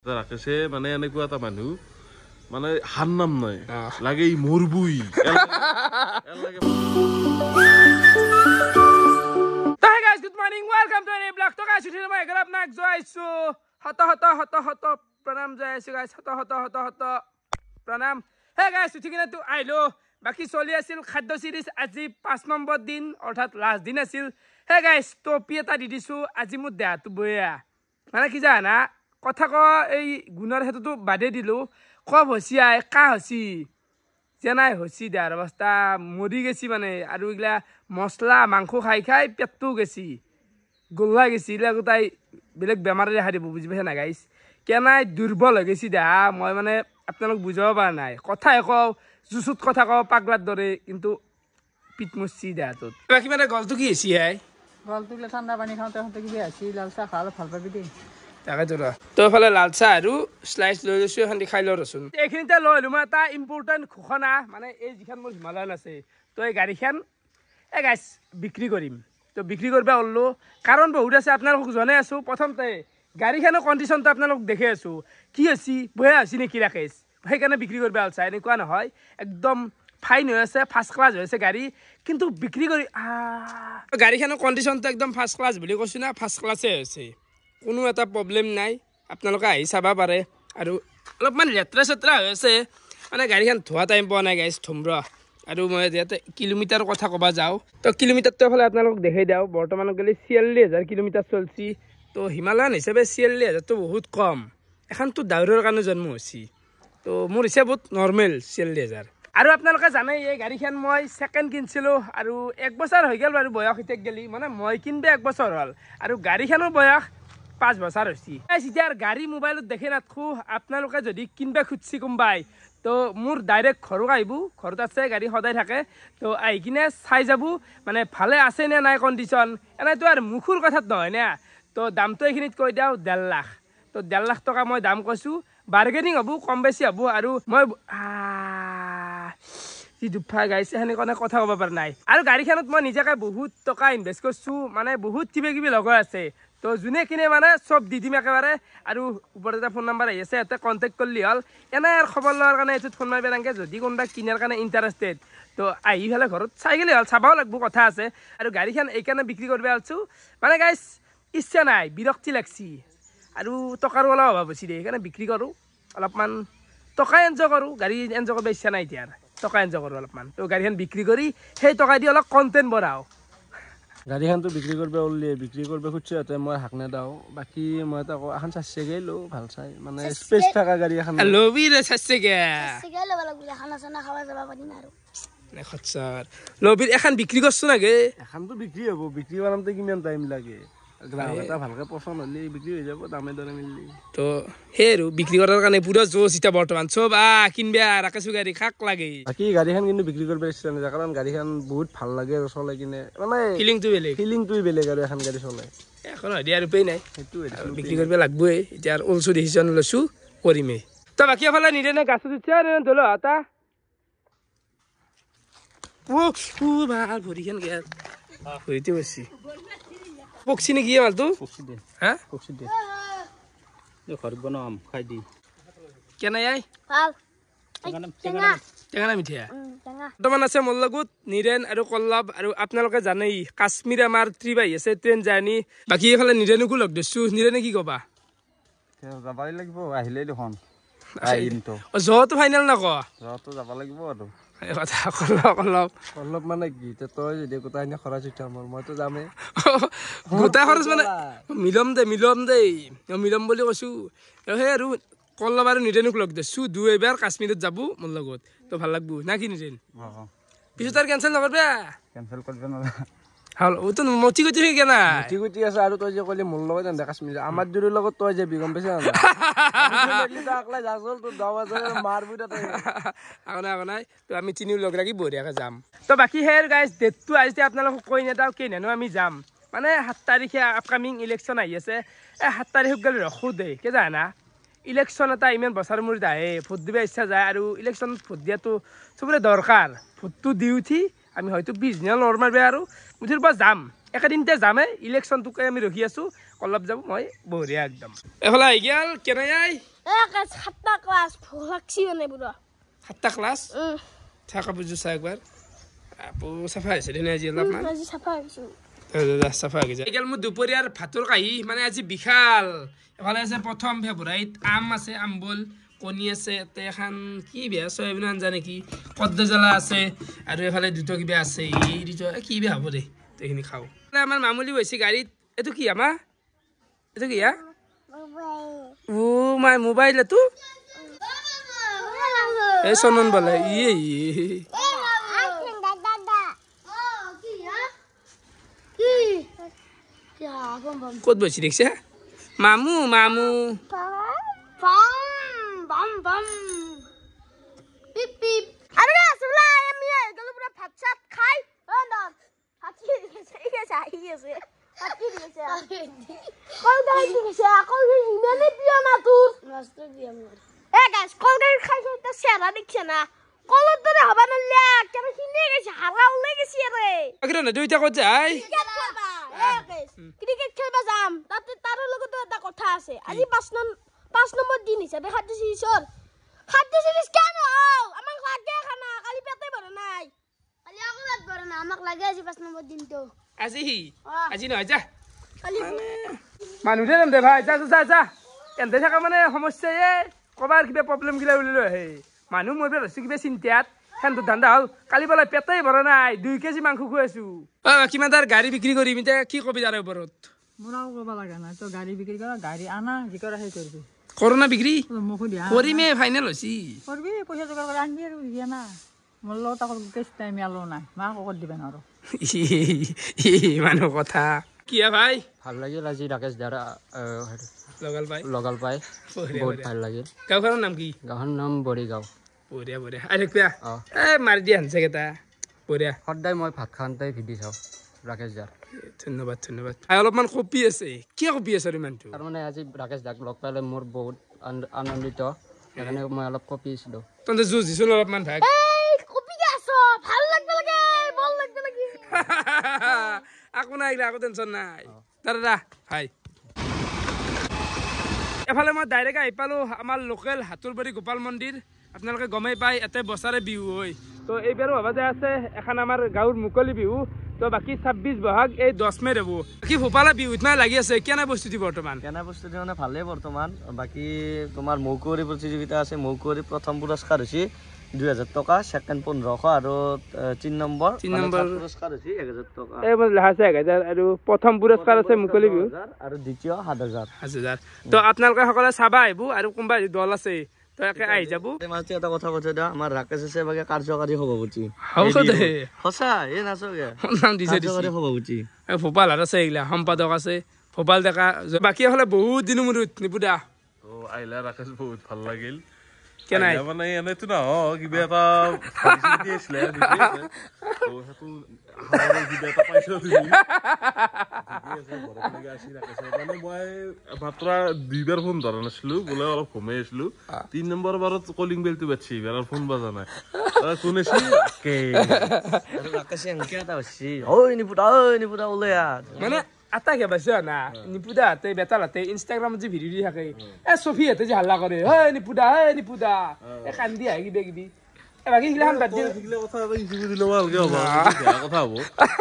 ৰাকেশে মানে এনেকুৱা এটা মানুহ মানে হার নাম নাই লাগে ই মরবুই Hey guys, good morning. Welcome to any vlog. To guys, today my grab nak joaisu. Hata pranam joaisu guys. Hata pranam. Hey guys, today kina tu ailo. Baki soli asil khaddo series aji 5 number din orthat last din asil. Hey guys, to pieta didisu aji mu dea tu boya. Mana ki jana কথা ক এই গুণৰ হেতুটো বাদে দিলো কব হসি আই কা হসি জেনাই হসি there অৱস্থা মৰি গেছি মানে আৰু ইগলা মছলা মাংস খাই খাই পেটটো গেছি গোল্লা গেছি ইলা গোটাই বেলেগ বেমাৰে দেখা দিব বুজি পাইছা না গাইস কেনাই দুৰ্বল হৈ গেছি দেহা মই মানে আপোনালোক বুজাব পৰা নাই কথা কও জুসুত কথা কও পাগলাৰ দৰে কিন্তু পিট মুছি দেহাটোত বাকি মানে গলটো কি হসি আই গলটো ঠাণ্ডা পানী খাওঁতে খাওঁতে কি হসি লাল চাহ খালে ভাল পাবি দেই তাকে তোরা তো ফালে লাল চাহ আৰু স্লাইস লৈ লৈছো এখন খাই ল ৰচোন এইখিনিতে লৈ লম এটা ইম্পৰ্টেণ্ট ঘোষণা মানে এই যিখন মোৰ হিমালয়ান আছে তো এই গাড়ীখন গাইছ বিক্ৰী কৰিম তো বিক্ৰী কৰিব ওললো কাৰণ বহুত আছে আপোনালোকক জনাই আছো প্ৰথমতে গাড়ীখনৰ কণ্ডিশ্যনটো আপোনালোক দেখি আছো কি হৈছে বয়া হৈছে নেকি ৰাকেশ সেইকাৰণে বিক্ৰী কৰিব আলছা এনেকুৱা নহয় একদম ফাইন হৈ আছে ফাৰ্ষ্ট ক্লাছ হৈ আছে গাড়ী কিন্তু বিক্ৰী কৰি গাড়ীখনৰ কণ্ডিশ্যনটো একদম ফাৰ্ষ্ট ক্লাছ বুলি কৈছো না ফাৰ্ষ্ট ক্লাছে হৈছে কোনো এটা প্ৰবলেম নাই আপোনালোকে আহি চাবা পাৰে আৰু অলপমান লেতেৰা চেতেৰা হৈ আছে মানে গাড়ীখন ধোৱা টাইম পোৱা নাই গাইছ থমৰ আৰু মই ইয়াতে কিলোমিটাৰ কথা ক'বা যাওঁ তো কিলোমিটাৰটো এফালে আপোনালোকক দেখাই দিওঁ বৰ্তমানত গ'লে ৪৬,০০০ কিলোমিটাৰ চলছি তো হিমালয়ান হিচাপে ৪৬,০০০টো বহুত কম এখনতো ডাউৰৰ কাৰণে জন্ম হৈছে তো মোৰ হিচাপত নৰ্মেল ৪৬,০০০ আৰু আপোনালোকে জানে এই গাড়ীখন মই ছেকেণ্ড কিনিছিলোঁ আৰু 1 বছৰ হৈ গ'ল বাৰু বয়স এতিয়া গেলি মানে মই কিনবে 1 বছৰ হ'ল আৰু গাড়ীখনৰ বয়স 5 বছৰ হৈছে এতিয়া গাড়ী মোবাইলত দেখি নাথাকো আপোনালোকে যদি কিনবা খুজিছে কোনোবাই তো মোৰ ডাইৰেক্ট ঘৰত আহিব ঘৰত আছে গাড়ী সদায় থাকে তো আহি কিনে চাই যাব মানে ভালে আছে নে নাই কণ্ডিশ্যন এনেইতো আৰু মুখৰ কথাত নহয় না তো দামটো এইখিনিত কৈ দিওঁ 1.5 লাখ তো 1.5 লাখ টকা মই দাম কৈছোঁ বাৰ্গেনিং হ'ব কম বেছি হ'ব আৰু মই যি দুফা গাইছে সেনেকৈ কথা ক'ব পৰা নাই আৰু গাড়ীখনত মই নিজাকৈ বহুত টকা ইনভেষ্ট কৰিছোঁ মানে বহুত কিবা লগাই আছে তো যোনে কিনে মানে চব দি দিম একেবাৰে আৰু ওপৰত এটা ফোন নম্বৰ আহি আছে ইয়াতে কণ্টেক্ট কৰিলে হ'ল এনে আৰু খবৰ লোৱাৰ কাৰণে এইটোত ফোন মাৰিব নালাগে যদি কোনোবা কিনাৰ কাৰণে ইণ্টাৰেষ্টেড তো আহি পেলাই ঘৰত চাই গ'লে হ'ল চাবও লাগিব কথা আছে আৰু গাড়ীখন এইকাৰণে বিক্ৰী কৰিব আছোঁ মানে গাইছ ইচ্ছা নাই বিৰক্তি লাগছি আৰু টকাৰো অলপ অভাৱ হৈছে দে সেইকাৰণে বিক্ৰী কৰোঁ অলপমান টকা এনজয় কৰোঁ গাড়ী এনজয় কৰিব ইচ্ছা নাই এতিয়া টকা এনজয় কৰোঁ অলপমান তো গাড়ীখন বিক্ৰী কৰি সেই টকা দি অলপ কণ্টেণ্ট বঢ়াওঁ গাড়ীখনটো বিক্ৰী কৰিব ওলিয়ে বিক্ৰী কৰিব খুজিছোঁ ইয়াতে মই হাক নেদাওঁ বাকী মই এটা এখন চাৰ্চে গেলো ভাল চাই মানে স্পেচ থকা গাড়ী এখন লবি ৰে চাৰ্চে লবিৰ এখন বিক্ৰী কৰছো নাগে এখনতো বিক্ৰী হ'ব বিক্ৰী কৰাতে কিমান টাইম লাগে গ্ৰাহক এটা ভালকে পচন্দ হ'লে বিক্ৰী হৈ যাব দামে দৰে মিলি তো সেই আৰু বিক্ৰী কৰাৰ কাৰণে পুৰা জোচ এতিয়া বৰ্তমান চব কিনবা ৰাকেশু গাড়ী খাক লাগে বাকী গাড়ীখন কিন্তু বিক্ৰী কৰিব ইচ্ছা নাযায় কাৰণ গাড়ীখন বহুত ভাল লাগে আৰু চলাই কিনে মানে ফিলিংটোৱে বেলেগ আৰু এখন গাড়ী চলাই এখন হয় দিয়া আৰু উপায় নাই সেইটোৱে বিক্ৰী কৰিব লাগবই এতিয়া আৰু ওলছো ডিচিশ্যন লৈছোঁ কৰিমেই তো বাকী এফালে নিদেনে গাছ উঠিছে ধৰিলো এটা ভাল ভৰিখন গেল ভৰিতে বসছি পকছি নেকি মালটো হা পকছি দে ঘৰত বনাম খাই দি কেনে আই টেঙা মিঠা বৰ্তমান আছে মোৰ লগত নিৰেন আৰু কল্লব আৰু আপোনালোকে জানেই কাশ্মীৰ আমাৰ ট্ৰিপ আহি আছে ট্ৰেইন জাৰ্ণি বাকী এইফালে নিৰেনকো লগ ধৰিছোঁ নিৰেনে কি ক'বা যাবই লাগিব আহিলেই দেখোন যোৱাটো ফাইনেল নক যোৱাটো যাব লাগিব আৰু কথা কল্লব মানে কি তই যদি গোটাই এনে খৰচ উঠা মোৰ মইতো যামেই গোটাই খৰচ মানে মিলম মিলম বুলি কৈছোঁ সেই আৰু কল্লব আৰু নিৰেনক লগ ধৰিছোঁ এবাৰ কাশ্মীৰত যাব মোৰ লগত তো ভাল লাগব না কি নিৰেন পিছত আৰু কেঞ্চেল নকৰবা কেঞ্চেল কৰিব নালাগে হ'ল তো মতি গতি হৈ কেনা মতি আছে আৰু তই যে ক'লি মোৰ লগত এনে কাশ্মীৰ আমাৰ দুৰৰ লগত তই যাবি গম পাইছা নাই তো আমি তিনিও লগ লাগি বঢ়িয়াকৈ যাম তো বাকী সেই গাইজ ডেটটো আজি আপোনালোকক কৈ নেদাওঁ কেনেনো আমি যাম মানে 7 তাৰিখে আপকামিং ইলেকশ্যন আহি আছে 7 তাৰিখত গ'লে ৰখো দেই কে জানা ইলেকশ্যন এটা ইমান বছৰ মূৰত আহে ভোট দিব ইচ্ছা যায় আৰু ইলেকশ্যনত ভোট দিয়াটো চবৰে দৰকাৰ ভোটটো দি উঠি আমি হয়তো 20 দিন ল'ৰ মাৰিব আৰু মুঠিৰ পৰা যাম একেদিনতে যামে ইলেকশ্যনটোকে আমি ৰখি আছো অলপ যাব মই বঢ়িয়া একদম এফালে আহি গেল কেনে আই 7টা ক্লাস ভুল লাগছি মানে বুড়া 7টা ক্লাস থাকা বুঝু চা একবার আপু সাফা হৈছে দিনে আজি অলপমান আজি সাফা হৈছো সাফা হৈ যায় এগেল মোৰ দুপৰীয়াৰ ভাতৰ কাহি মানে আজি বিশাল এফালে আছে প্ৰথম ফেভৰাইট আম আছে আমবল কণী আছে এতে এখন কি বেয়া চয়াবিন আঞ্জা নেকি পদ্মজ্বালা আছে আৰু এফালে দুটো কিবা আছে এই দুটো কি বেয়া হ'ব দে এইখিনি খাওঁ আমাৰ মামুলি হৈছে গাড়ীত এইটো কি আমা এইটো কি ও মাই মোবাইল এটো এই চনন বলে ইয়ে ক'ত বসি দেখছে মামু মামু bam bam pip pip আরে আসলে আমি গেল পুরো ভাত সাত খাই ও না ভাত কি দিছে এই আছে ভাত কি দিছে কল গাই দিছে কল হিমেনে পিও না তুই মাস্টার দিয়াম এ গাইস কল গাই খাইছে তো সেরা দেখছ না কলর ধরে হবে না লে কেন হিনে গেছে হারা উলে গেছে রে আগে না দুইটা কত যাই ক্রিকেট খেলবা যাম তার লগত একটা কথা আছে আজি 5 নম্বর দিন হিসাবে খাদ্য সিরিজর খাদ্য সিরিজ কেন আমাক লাগে খানা কালি পেটে ভরে নাই কালি আকৌ পেট ভরে না আমাক লাগে আজি 5 নম্বর দিন তো আজি নহয় যা কালি মানুহে নাম দে ভাই যা যা যা এন্তে থাকা মানে সমস্যা এ কবাৰ কিবা প্ৰব্লেম গিলা উলি লৈ আহে মানুহ মৰবে আছে কিবা চিন্তাত হেনটো ধান্দা হল কালি বেলা পেটে ভৰা নাই 2 কেজি মাংস খুৱাইছো কিমান তাৰ গাড়ী বিক্ৰী কৰিম এতিয়া কি কবি তাৰ ওপৰত মোৰাও ক'ব লাগা নাই তো গাড়ী বিক্ৰী কৰা গাড়ী আনা যি কৰা সেই কৰিবি কৰোনা বিক্ৰী মোক দিয়া কৰিমে ফাইনেল হৈছি কৰবি পইচা জোগাৰ কৰি আনবি আৰু দিয়া না মোৰ লগত আকৌ কেছ টাইম আলো নাই মাক ক'ত দিবা নোৱাৰো মানুহ কথা কিয়া ভাই ভাল লাগিল আজি ৰাকেশ দাৰা লগাল পাই বহুত ভাল লাগিল গাঁওখনৰ নাম কি গাঁৱৰ নাম বৰিগাঁও বঢ়িয়া বঢ়িয়া আৰে কিয়া মাৰি দিয়া হানছে কেইটা বঢ়িয়া সদায় মই ভাত খাওঁতে ভিডিঅ' চাওঁ ৰাকেশ দাৰ ধন্যবাদ ধন্যবাদ অলপমান কপি আছে কিয় কপি আছে ইমানটো তাৰমানে আজি ৰাকেশ দাক লগ পালে মোৰ বহুত আনন্দিত সেইকাৰণে মই অলপ কপিছিলোঁ তহঁতে যুঁজ দিছোঁ অলপমান ভাগ এই কপি গে আছো ভাল লাগবে লাগে বল লাগবে লাগে আকো নাই আকো টেনচন নাই দাদা ভাই এফালে মই ডাইৰেক্ট আহি পালোঁ আমাৰ লোকেল হাতুৰবাৰী গোপাল মন্দিৰ আপোনালোকে গমেই পায় ইয়াতে বছৰে বিহু হয় তো এইবাৰো ভাবা যে আছে এখন আমাৰ গাঁৱৰ মুকলি বিহু তো বাকি 26 বহাগ এই 10 মে ৰ'ব কি ভোপালা বিহুত নাই লাগি আছে কেনে বস্তুটি বৰ্তমান কেনে বস্তুটি মানে ভালেই বৰ্তমান বাকি তোমাৰ মৌকুঁৱৰী প্ৰতিযোগিতা আছে মৌকুঁৱৰী প্ৰথম পুৰস্কাৰ হৈছে 2000 টকা সেকেন্ড 1500 আৰু 3 নম্বৰ পুৰস্কাৰ হৈছে 1000 টকা এই বল লাহাছে 1000 আৰু প্ৰথম পুৰস্কাৰ আছে মুকলি বিহু আৰু দ্বিতীয় 7000 তো আপোনালোকে সকলে চাবা আহিব আৰু কোনবা দল আছে তো একে আহি যাব মাঝে এটা কথা কৈছে দা আমাৰ ৰাকেশ আছে বাকি কাৰ্যকাৰী সভাপতি সঁচা এই নাচকে নাম দিছে কাৰ্যকাৰী সভাপতি ভোপাল আছে এইগিলা সম্পাদক আছে ভোপাল ডেকা বাকী হলে বহুত দিন মূৰত নিপুদা আইলা ৰাকেশ বহুত ভাল লাগিল কেনাই মানে এনেতো না কিবা এটা ভাবিছিলি আছিলে তো হেতু হাওৰে কিবা এটা পাইছো তুমি মানে মই মাত্ৰ 2 বাৰ ফোন ধৰা নাছিলো বোলে অলপ ঘুমাই আছিলো 3 নম্বৰ বাৰত কলিং বেলটো বাজছি এবাৰ ফোন বাজা নাই কোনেছি কে আৰু ৰাকেশ এনেকে এটা হৈছে ঐ নিপুতা ওলে ইয়াত মানে আটা কে বাসা না নিপুদা হাতে বেতাল হাতে ইনষ্টাগ্ৰামত যে ভিডিঅ' দি থাকে এ সফি হাতে যে হাল্লা কৰে হে নিপুদা এ কান্দি আহি কিবা কিবি এ বাকী গিলাখান বাদ দিয়ে গিলা কথা ইউটিউবে দিলে ভালকে হ'ব বেয়া কথা হ'ব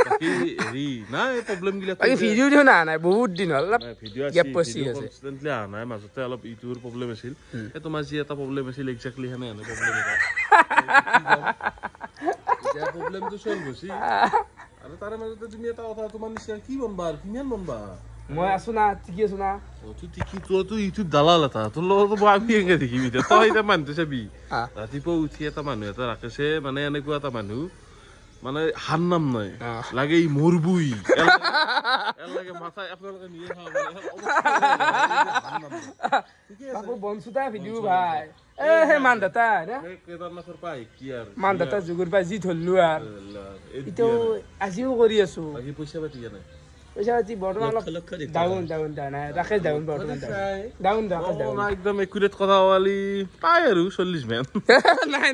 বাকী হেৰি নাই প্ৰব্লেম গিলা বাকী ভিডিঅ' দিও নাই বহুত দিন হ'ল ভিডিঅ' গেপ পচি আছে কনষ্টেন্টলি আহা নাই মাজতে অলপ ইউটিউবৰ প্ৰব্লেম আছিল এই তোমাৰ যি এটা প্ৰব্লেম আছিল এক্সাক্টলি হেনে প্ৰব্লেম এটা এতিয়া প্ৰব্লেমটো সলভ হৈছে আৰু তাৰে মাজতে তুমি এটা কথা তোমাৰ নিচিনা কি বনবা আৰু কিমান বনবা মই আছো না ঠিকি আছো না তুই ঠিকি তোৰ ইউটিউব দালাল এটা তোৰ লগত আমি এনেকে দেখিবি তই এটা মানুহটো চাবি ৰাতিপুৱা উঠি এটা মানুহ এটা ৰাকেছে মানে এনেকুৱা এটা মানুহ মানে হার নাম নাই লাগে মরবুই লাগে মাথা আপনারা নিয়ে বাবু বনসুতা ভিডিও ভাই এ হে মানদাতা না কেদাৰনাথৰ পাই কি আৰ মানদাতা জুগুৰ পাই জি ধল্লু আৰ ইতো আজিও কৰি আছো আজি পইচা পাতি নাই পইচা পাতি বৰ্তমান অলপ ডাউন নাই ৰাকেশ ডাউন বৰ্তমান ডাউন একদম একুৰেট কথা ক'লি পাই আৰু 40 মান নাই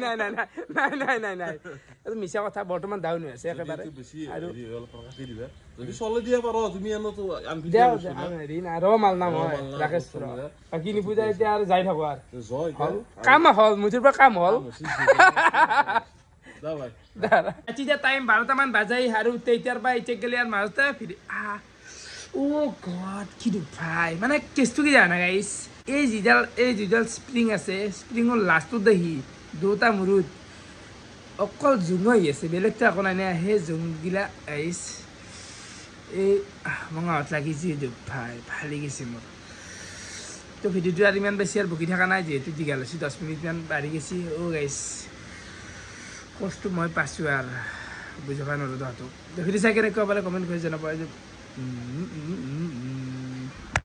এইটো মিছা কথা বৰ্তমান ডাউন হৈ আছে একেবাৰে আৰু যদি চলে দিয়া পাৰ তুমি এনতো হেৰি নাই ৰ মাল নাম হয় ৰাকেশ বাকী নিপুজা এতিয়া আৰু যাই থাকো আৰু কাম হ'ল মুঠিৰ পৰা কাম হ'ল এতিয়া টাইম 12টা মান বাজাই আৰু তেতিয়াৰ পৰা এতিয়া গেলে আৰু মাজতে ফিৰি অ' গড কি ভাই মানে কেছটো কি জানা গাইছ এই যিডাল স্প্ৰিং আছে স্প্ৰিঙৰ লাষ্টত দেখি দুটা মূৰত অকল জোং হৈ আছে বেলেগটো একো নাই নে সেই জোংগিলা গাইছ এই মঙাত লাগিছে ভাই ভাল লাগিছে মোৰ তো ভিডিঅ'টো আৰু ইমান বেছি আৰু বকি থকা নাই যিহেতু দীঘল হৈছে 10 মিনিটমান বাঢ়ি গৈছে অ' গাইছ কষ্ট মই পাইছোঁ আৰু বুজি পাই নৰো তহঁতক ভিডিঅ' চাই কেনেকুৱা পালে কমেণ্ট কৰি জনাব